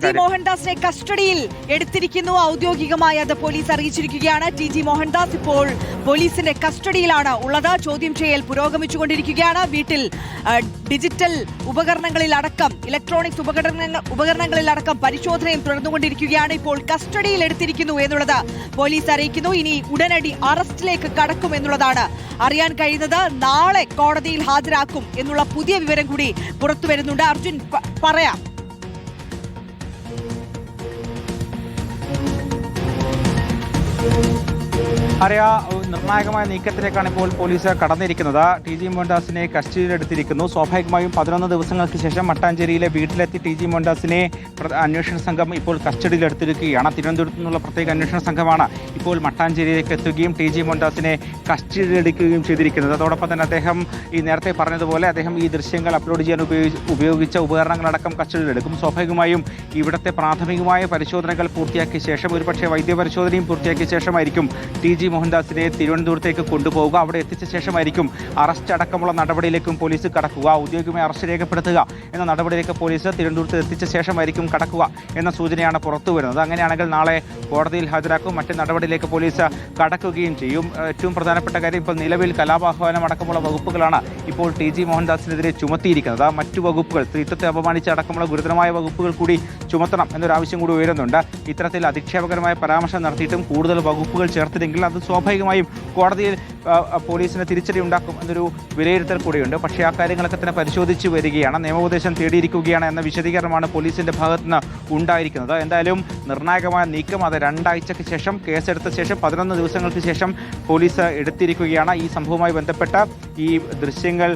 T മോഹൻദാസിനെ കസ്റ്റഡിയിൽ എടുത്തിരിക്കുന്നു. ഔദ്യോഗികമായി അത് പോലീസ് അറിയിച്ചിരിക്കുകയാണ്. ടി മോഹൻദാസ് ഇപ്പോൾ പോലീസിന്റെ കസ്റ്റഡിയിലാണ് ഉള്ളത്. ചോദ്യം ചെയ്യൽ പുരോഗമിച്ചുകൊണ്ടിരിക്കുകയാണ്. വീട്ടിൽ ഡിജിറ്റൽ ഉപകരണങ്ങളിലടക്കം ഇലക്ട്രോണിക്സ് ഉപകരണങ്ങളിലടക്കം പരിശോധനയും തുടർന്നുകൊണ്ടിരിക്കുകയാണ്. ഇപ്പോൾ കസ്റ്റഡിയിൽ എടുത്തിരിക്കുന്നു എന്നുള്ളത് പോലീസ് അറിയിക്കുന്നു. ഇനി ഉടനടി അറസ്റ്റിലേക്ക് കടക്കും എന്നുള്ളതാണ് അറിയാൻ കഴിയുന്നത്. നാളെ കോടതിയിൽ ഹാജരാക്കും എന്നുള്ള പുതിയ വിവരം കൂടി പുറത്തുവരുന്നുണ്ട്. അർജുൻ, പറയാം. നിർണായകമായ നീക്കത്തിലേക്കാണ് ഇപ്പോൾ പോലീസ് കടന്നിരിക്കുന്നത്. ടി മോഹൻദാസിനെ കസ്റ്റഡിയിലെടുത്തിരിക്കുന്നു. സ്വാഭാവികമായും 11 ദിവസങ്ങൾക്ക് ശേഷം മട്ടാഞ്ചേരിയിലെ വീട്ടിലെത്തി ടി മോഹൻദാസിനെ അന്വേഷണ സംഘം ഇപ്പോൾ കസ്റ്റഡിയിലെടുത്തിരിക്കുകയാണ്. തിരുവനന്തപുരത്തു നിന്നുള്ള പ്രത്യേക അന്വേഷണ സംഘമാണ് ഇപ്പോൾ മട്ടാഞ്ചേരിയിലേക്ക് എത്തുകയും ടി മോഹൻദാസിനെ കസ്റ്റഡിയിലെടുക്കുകയും ചെയ്തിരിക്കുന്നത്. അതോടൊപ്പം തന്നെ അദ്ദേഹം ഈ നേരത്തെ പറഞ്ഞതുപോലെ അദ്ദേഹം ഈ ദൃശ്യങ്ങൾ അപ്ലോഡ് ചെയ്യാൻ ഉപയോഗിച്ച ഉപകരണങ്ങളടക്കം കസ്റ്റഡിയിലെടുക്കും. സ്വാഭാവികമായും ഇവിടുത്തെ പ്രാഥമികമായ പരിശോധനകൾ പൂർത്തിയാക്കിയ ശേഷം, ഒരുപക്ഷെ വൈദ്യപരിശോധനയും പൂർത്തിയാക്കിയ ശേഷമായിരിക്കും ടി മോഹൻദാസിനെ തിരുവനന്തപുരത്തേക്ക് കൊണ്ടുപോവുക. അവിടെ എത്തിച്ച ശേഷമായിരിക്കും അറസ്റ്റ് അടക്കമുള്ള നടപടിയിലേക്കും പോലീസ് കടക്കുക. ഔദ്യോഗികമായി അറസ്റ്റ് രേഖപ്പെടുത്തുക എന്ന നടപടിയിലേക്ക് പോലീസ് തിരുവനന്തപുരത്ത് എത്തിച്ച ശേഷമായിരിക്കും കടക്കുക എന്ന സൂചനയാണ് പുറത്തു വരുന്നത്. അങ്ങനെയാണെങ്കിൽ നാളെ കോടതിയിൽ ഹാജരാക്കും. മറ്റ് നടപടിയിലേക്ക് പോലീസ് കടക്കുകയും ചെയ്യും. ഏറ്റവും പ്രധാനപ്പെട്ട കാര്യം, ഇപ്പോൾ നിലവിൽ കലാപാഹ്വാനം അടക്കമുള്ള വകുപ്പുകളാണ് ഇപ്പോൾ ടി മോഹൻദാസിനെതിരെ ചുമത്തിയിരിക്കുന്നത്. മറ്റു വകുപ്പുകൾ, സ്ത്രീത്വത്തെ അപമാനിച്ച അടക്കമുള്ള ഗുരുതരമായ വകുപ്പുകൾ കൂടി ചുമത്തണം എന്നൊരാവശ്യം കൂടി ഉയരുന്നുണ്ട്. ഇത്തരത്തിൽ അധിക്ഷേപകരമായ പരാമർശം നടത്തിയിട്ടും കൂടുതൽ വകുപ്പുകൾ ചേർത്തില്ലെങ്കിൽ അത് സ്വാഭാവികമായും കോടതിയിൽ പോലീസിന് തിരിച്ചടി ഉണ്ടാക്കും എന്നൊരു വിലയിരുത്തൽ കൂടിയുണ്ട്. പക്ഷേ ആ കാര്യങ്ങളൊക്കെ തന്നെ പരിശോധിച്ച് വരികയാണ്. നിയമോപദേശം തേടിയിരിക്കുകയാണ് എന്ന വിശദീകരണമാണ് പോലീസിന്റെ ഭാഗത്ത് നിന്ന് ഉണ്ടായിരിക്കുന്നത്. എന്തായാലും നിർണായകമായ നീക്കം അത് 2 ആഴ്ചയ്ക്ക് ശേഷം, കേസെടുത്ത ശേഷം 11 ദിവസങ്ങൾക്ക് ശേഷം പോലീസ് എടുത്തിരിക്കുകയാണ്. ഈ സംഭവവുമായി ബന്ധപ്പെട്ട ഈ ദൃശ്യങ്ങൾ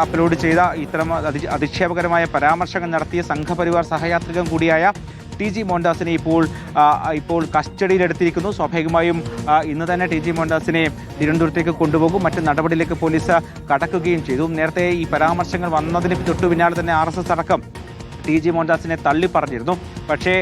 അപ്ലോഡ് ചെയ്ത ഇത്തരം അധിക്ഷേപകരമായ പരാമർശങ്ങൾ നടത്തിയ സംഘപരിവാർ സഹയാത്രികൻ കൂടിയായ ടി മോഹൻദാസിനെ ഇപ്പോൾ കസ്റ്റഡിയിലെടുത്തിരിക്കുന്നു. സ്വാഭാവികമായും ഇന്ന് തന്നെ ടി മോഹൻദാസിനെ തിരുവനന്തപുരത്തേക്ക് കൊണ്ടുപോകും. മറ്റ് നടപടിയിലേക്ക് പോലീസ് കടക്കുകയും ചെയ്തു. നേരത്തെ ഈ പരാമർശങ്ങൾ വന്നതിന് തൊട്ടു പിന്നാലെ തന്നെ RSS അടക്കം ടി മോഹൻദാസിനെ തള്ളി പറഞ്ഞിരുന്നു. പക്ഷേ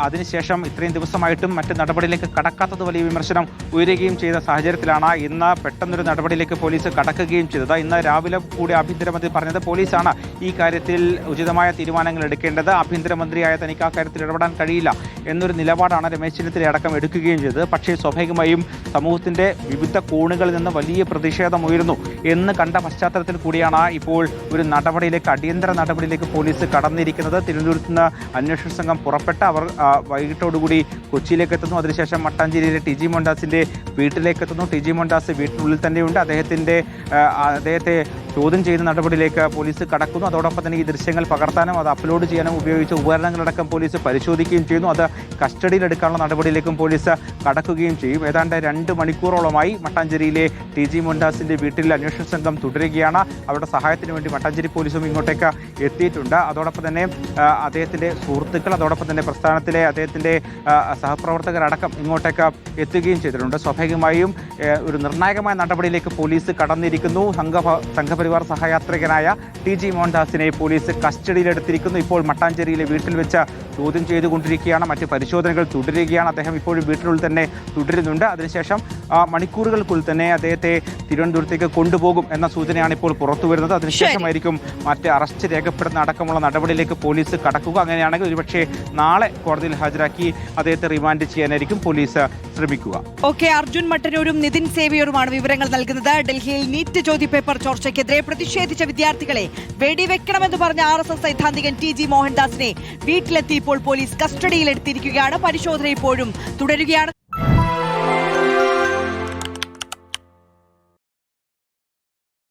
അതിനുശേഷം ഇത്രയും ദിവസമായിട്ടും മറ്റ് നടപടിയിലേക്ക് കടക്കാത്തത് വലിയ വിമർശനം ഉയരുകയും ചെയ്ത സാഹചര്യത്തിലാണ് ഇന്ന് പെട്ടെന്നൊരു നടപടിയിലേക്ക് പോലീസ് കടക്കുകയും ചെയ്തത്. ഇന്ന് രാവിലെ കൂടി ആഭ്യന്തരമന്ത്രി പറഞ്ഞത് പോലീസാണ് ഈ കാര്യത്തിൽ ഉചിതമായ തീരുമാനങ്ങൾ എടുക്കേണ്ടത്, ആഭ്യന്തരമന്ത്രിയായ തനിക്ക് ആ കാര്യത്തിൽ ഇടപെടാൻ കഴിയില്ല എന്നൊരു നിലപാടാണ് രമേശ് ചെന്നിത്തല അടക്കം എടുക്കുകയും ചെയ്തത്. പക്ഷേ സ്വാഭാവികമായും സമൂഹത്തിൻ്റെ വിവിധ കോണുകളിൽ നിന്ന് വലിയ പ്രതിഷേധമുയരുന്നു എന്ന് കണ്ട പശ്ചാത്തലത്തിൽ കൂടിയാണ് ഇപ്പോൾ ഒരു നടപടിയിലേക്ക്, അടിയന്തര നടപടിയിലേക്ക് പോലീസ് കടന്നിരിക്കുന്നത്. തിരുവനന്തപുരത്ത് നിന്ന് അന്വേഷണ സംഘം പുറപ്പെട്ട അവർ വൈകിട്ടോടുകൂടി കൊച്ചിയിലേക്ക് എത്തുന്നു. അതിനുശേഷം മട്ടാഞ്ചേരിയിലെ ടി മോഹൻദാസിന്റെ വീട്ടിലേക്ക് എത്തുന്നു. ടി മോഹൻദാസ് വീട്ടിനുള്ളിൽ തന്നെയുണ്ട്. അദ്ദേഹത്തെ ചോദ്യം ചെയ്യുന്ന നടപടിയിലേക്ക് പോലീസ് കടക്കുന്നു. അതോടൊപ്പം തന്നെ ഈ ദൃശ്യങ്ങൾ പകർത്താനും അത് അപ്ലോഡ് ചെയ്യാനും ഉപയോഗിച്ച ഉപകരണങ്ങളടക്കം പോലീസ് പരിശോധിക്കുകയും ചെയ്യുന്നു. അത് കസ്റ്റഡിയിലെടുക്കാനുള്ള നടപടിയിലേക്കും പോലീസ് കടക്കുകയും ചെയ്യും. ഏതാണ്ട് 2 മണിക്കൂറോളമായി മട്ടാഞ്ചേരിയിലെ ടി മോഹൻദാസിന്റെ വീട്ടിൽ അന്വേഷണ സംഘം തുടരുകയാണ്. അവരുടെ സഹായത്തിന് വേണ്ടി മട്ടാഞ്ചേരി പോലീസും ഇങ്ങോട്ടേക്ക് എത്തിയിട്ടുണ്ട്. അതോടൊപ്പം തന്നെ അദ്ദേഹത്തിന്റെ സുഹൃത്തുക്കൾ, അതോടൊപ്പം തന്നെ പ്രസ്ഥാനത്തിലെ അദ്ദേഹത്തിന്റെ സഹപ്രവർത്തകരടക്കം ഇങ്ങോട്ടേക്ക് എത്തുകയും ചെയ്തിട്ടുണ്ട്. സ്വാഭാവികമായും ഒരു നിർണായകമായ നടപടിയിലേക്ക് പോലീസ് കടന്നിരിക്കുന്നു. സംഘപരിവാർ സഹയാത്രികനായ ടി മോഹൻദാസിനെ പോലീസ് കസ്റ്റഡിയിലെടുത്തിരിക്കുന്നു. ഇപ്പോൾ മട്ടാഞ്ചേരിയിലെ വീട്ടിൽ വെച്ച് ചോദ്യം ചെയ്തുകൊണ്ടിരിക്കുകയാണ്. മറ്റ് പരിശോധനകൾ തുടരുകയാണ്. അദ്ദേഹം ഇപ്പോഴും വീട്ടിനുള്ളിൽ തന്നെ തുടരുന്നുണ്ട്. അതിനുശേഷം മണിക്കൂറുകൾക്കുള്ളിൽ തന്നെ അദ്ദേഹത്തെ തിരുവനന്തപുരത്തേക്ക് കൊണ്ടുപോകും എന്ന സൂചനയാണ് ഇപ്പോൾ പുറത്തു വരുന്നത്. അതിനുശേഷമായിരിക്കും മറ്റ് അറസ്റ്റ് രേഖപ്പെടുന്ന അടക്കമുള്ള നടപടിയിലേക്ക് പോലീസ് കടക്കുക. അങ്ങനെയാണെങ്കിൽ ഒരുപക്ഷെ നാളെ കോടതിയിൽ ഹാജരാക്കി അദ്ദേഹത്തെ റിമാൻഡ് ചെയ്യാനായിരിക്കും പോലീസ് ശ്രമിക്കുക. ഓക്കെ, അർജുൻ മട്ടന്നൂരും നിതിൻ സേവിയറുമാണ് വിവരങ്ങൾ നൽകുന്നത്. ഡൽഹിയിൽ നീറ്റ് ചോദ്യപേപ്പർ ചോർച്ചയ്ക്കെതിരെ പ്രതിഷേധിച്ച വിദ്യാർത്ഥികളെ വെടിവെക്കണമെന്ന് പറഞ്ഞ RSS സൈദ്ധാന്തികൻ ടി മോഹൻദാസിനെ വീട്ടിലെത്തി ഇപ്പോൾ പോലീസ് കസ്റ്റഡിയിലെടുത്തിരിക്കുകയാണ്. പരിശോധന ഇപ്പോഴും തുടരുകയാണ്.